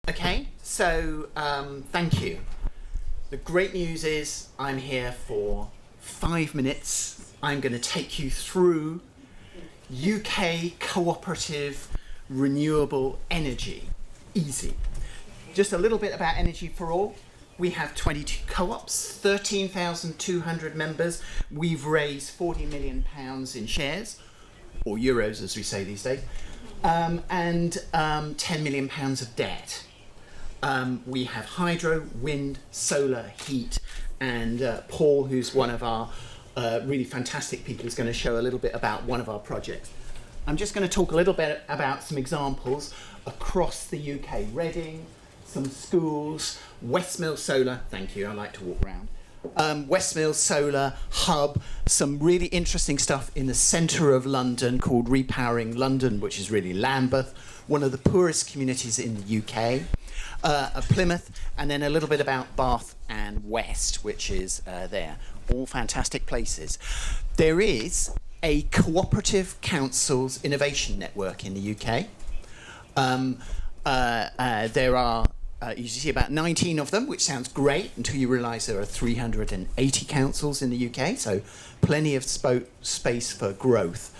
Okay, so thank you. The great news is I'm here for 5 minutes. I'm going to take you through UK cooperative renewable energy. Easy. Just a little bit about Energy for All. We have 22 co-ops, 13,200 members. We've raised £40 million in shares, or euros as we say these days, and £10 million of debt. We have hydro, wind, solar, heat, and Paul, who's one of our really fantastic people, is going to show a little bit about one of our projects. I'm just going to talk a little bit about some examples across the UK. Reading, some schools, Westmill Solar, thank you, I like to walk around. Westmill Solar Hub, some really interesting stuff in the centre of London called Repowering London, which is really Lambeth, one of the poorest communities in the UK. Plymouth, and then a little bit about Bath and West, which is there. All fantastic places. There is a cooperative councils innovation network in the UK. There are, you see about 19 of them, which sounds great until you realise there are 380 councils in the UK, so plenty of space for growth.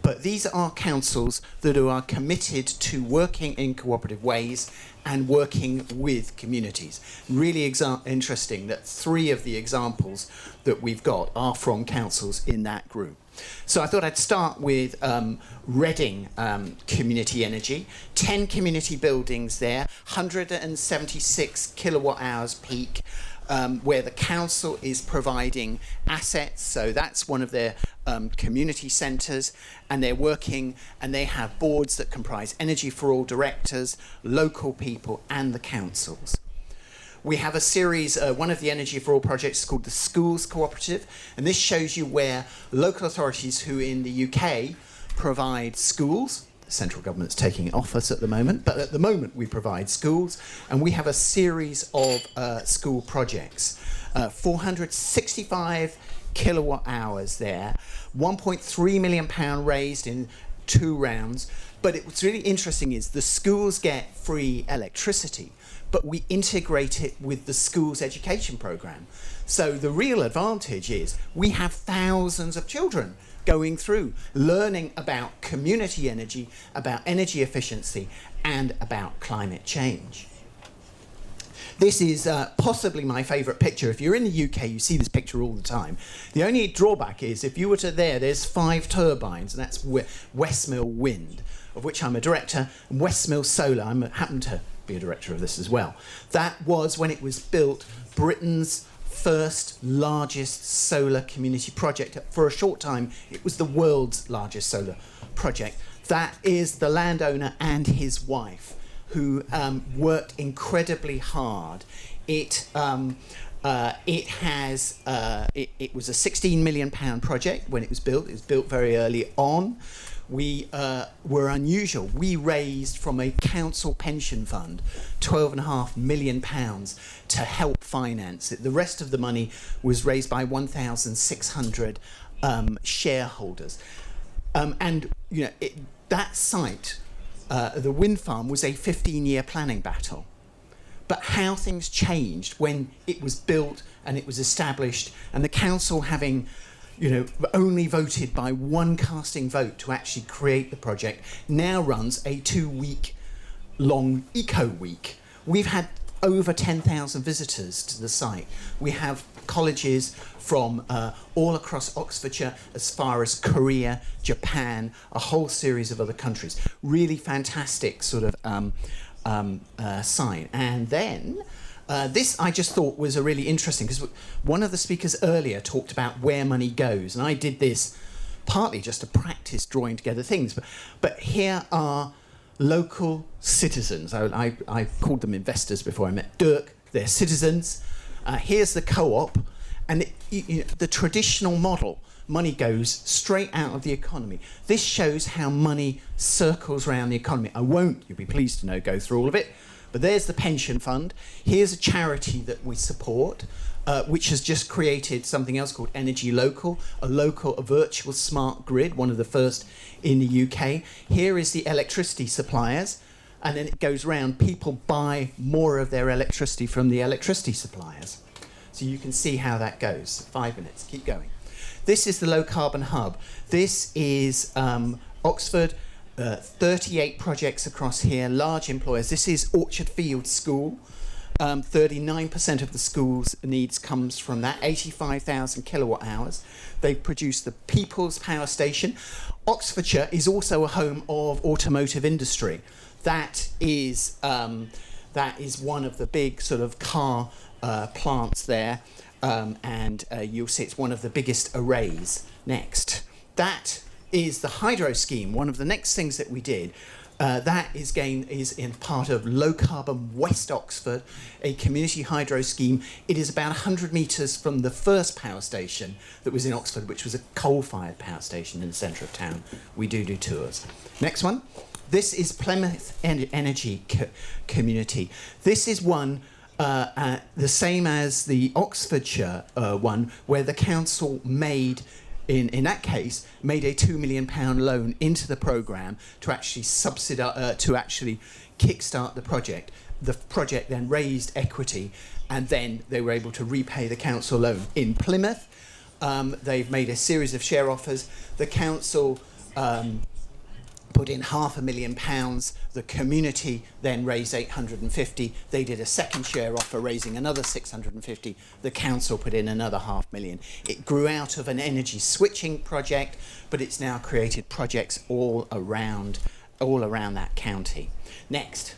But these are councils that are committed to working in cooperative ways and working with communities. Really interesting that 3 of the examples that we've got are from councils in that group. So I thought I'd start with Reading Community Energy. 10 community buildings there, 176 kilowatt hours peak, where the council is providing assets. So that's one of their community centres, and they're working, and they have boards that comprise Energy for All directors, local people, and the councils. We have a series, one of the Energy for All projects is called the Schools Cooperative, and this shows you where local authorities who in the UK provide schools. The central government's taking it off us at the moment, but at the moment we provide schools, and we have a series of school projects. 465 kilowatt hours there, £1.3 million raised in 2 rounds, but what's really interesting is the schools get free electricity, but we integrate it with the school's education programme. So the real advantage is we have thousands of children going through, learning about community energy, about energy efficiency, and about climate change. This is possibly my favourite picture. If you're in the UK, you see this picture all the time. The only drawback is if you were to there's 5 turbines, and that's Westmill Wind, of which I'm a director, and Westmill Solar, I happen to be a director of this as well. That was, when it was built, Britain's first largest solar community project. For a short time, it was the world's largest solar project. That is the landowner and his wife, who worked incredibly hard. It was a £16 million project when it was built. It was built very early on. We were unusual. We raised from a council pension fund £12.5 million to help finance it. The rest of the money was raised by 1,600 shareholders. And that site, the wind farm, was a 15-year planning battle. But how things changed when it was built and it was established, and the council having only voted by 1 casting vote to actually create the project, now runs a 2-week long eco week. We've had over 10,000 visitors to the site. We have colleges from all across Oxfordshire, as far as Korea, Japan, a whole series of other countries. Really fantastic sort of sign. And then this I just thought was a really interesting, because one of the speakers earlier talked about where money goes, and I did this partly just to practice drawing together things, but here are local citizens. I called them investors before I met Dirk. They're citizens. Here's the co-op, and the traditional model, money goes straight out of the economy. This shows how money circles around the economy. I won't, you'll be pleased to know, go through all of it. But there's the pension fund. Here's a charity that we support, which has just created something else called Energy Local, a virtual smart grid, one of the first in the UK. Here is the electricity suppliers. and then it goes round. People buy more of their electricity from the electricity suppliers. So you can see how that goes. 5 minutes, keep going. This is the low carbon hub. This is Oxford, 38 projects across here, large employers. This is Orchard Field School. 39% of the school's needs comes from that, 85,000 kilowatt hours. They produce the People's Power Station. Oxfordshire is also a home of automotive industry. That is one of the big sort of car plants there, and you'll see it's one of the biggest arrays. Next, that is the hydro scheme. One of the next things that we did. That is in part of Low Carbon West Oxford, a community hydro scheme. It is about 100 metres from the first power station that was in Oxford, which was a coal-fired power station in the centre of town. We do tours. Next one. This is Plymouth Energy Community. This is one the same as the Oxfordshire one, where the council made in that case, made a £2 million loan into the programme to actually to actually kickstart the project. The project then raised equity, and then they were able to repay the council loan. In Plymouth, they've made a series of share offers. The council put in £500,000. The community then raised 850. They did a second share offer, raising another 650. The council put in another £500,000. It grew out of an energy switching project, but it's now created projects all around that county. Next.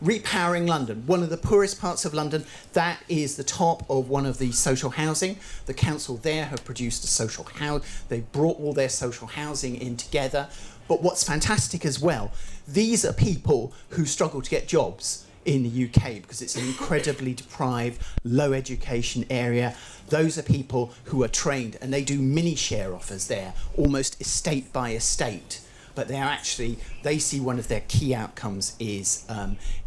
Repowering London, one of the poorest parts of London. That is the top of one of the social housing. The council there have produced a social house. They've brought all their social housing in together. But what's fantastic as well, these are people who struggle to get jobs in the UK because it's an incredibly deprived, low education area. Those are people who are trained, and they do mini share offers there, almost estate by estate. But they see one of their key outcomes is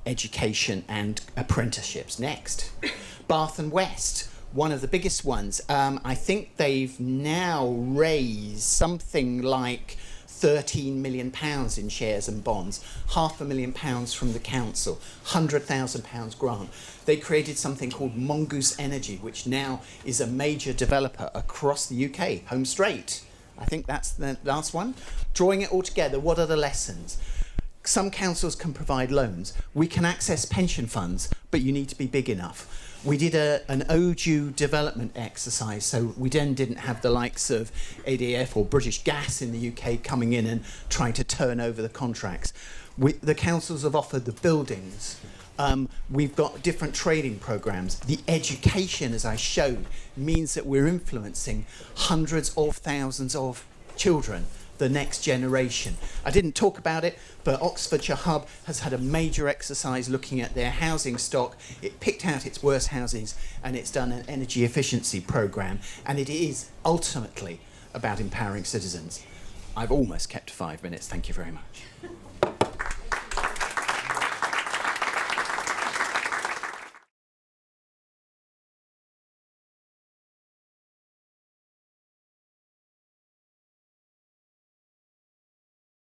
education and apprenticeships. Next, Bath and West, one of the biggest ones. I think they've now raised something like £13 million in shares and bonds, £500,000 from the council, £100,000 grant. They created something called Mongoose Energy, which now is a major developer across the UK, home straight. I think that's the last one. Drawing it all together, what are the lessons? Some councils can provide loans. We can access pension funds, but you need to be big enough. We did an ODU development exercise, so we then didn't have the likes of ADF or British Gas in the UK coming in and trying to turn over the contracts. The councils have offered the buildings. We've got different training programs. The education, as I showed, means that we're influencing hundreds of thousands of children, the next generation. I didn't talk about it, but Oxfordshire Hub has had a major exercise looking at their housing stock. It picked out its worst houses, and it's done an energy efficiency programme, and it is ultimately about empowering citizens. I've almost kept 5 minutes. Thank you very much.